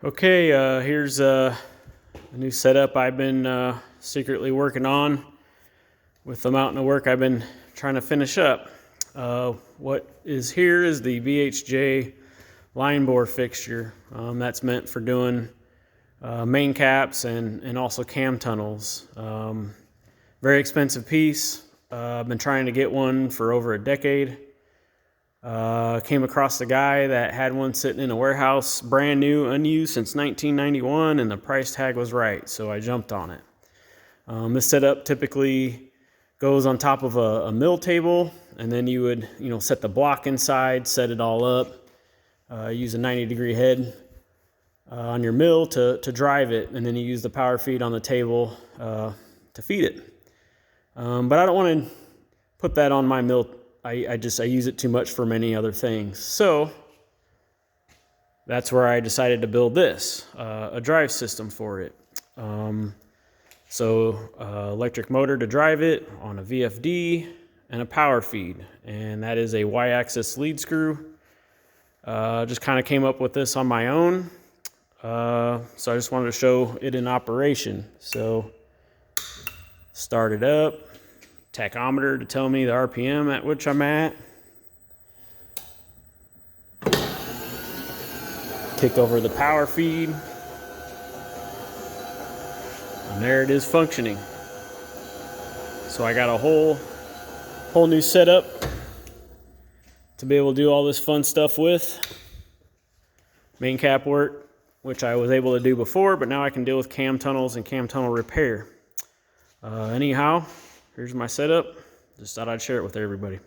Okay, here's a new setup I've been secretly working on with the mountain of work I've been trying to finish up. What is here is the BHJ Line Bore Fixture. That's meant for doing main caps and also cam tunnels. Very expensive piece. I've been trying to get one for over a decade. Came across a guy that had one sitting in a warehouse, brand new, unused since 1991, and the price tag was right, so I jumped on it. This setup typically goes on top of a mill table, and then you would, set the block inside, set it all up, use a 90-degree head on your mill to drive it, and then you use the power feed on the table to feed it. But I don't want to put that on my mill. I use it too much for many other things. So that's where I decided to build this, a drive system for it. Electric motor to drive it on a VFD and a power feed. And that is a Y-axis lead screw. Just kind of came up with this on my own. So I just wanted to show it in operation. So start it up. Tachometer to tell me the RPM at which I'm at. Kick over the power feed. And there it is functioning. So I got a whole new setup to be able to do all this fun stuff with. Main cap work, which I was able to do before, but now I can deal with cam tunnels and cam tunnel repair. Anyhow, here's my setup. Just thought I'd share it with everybody.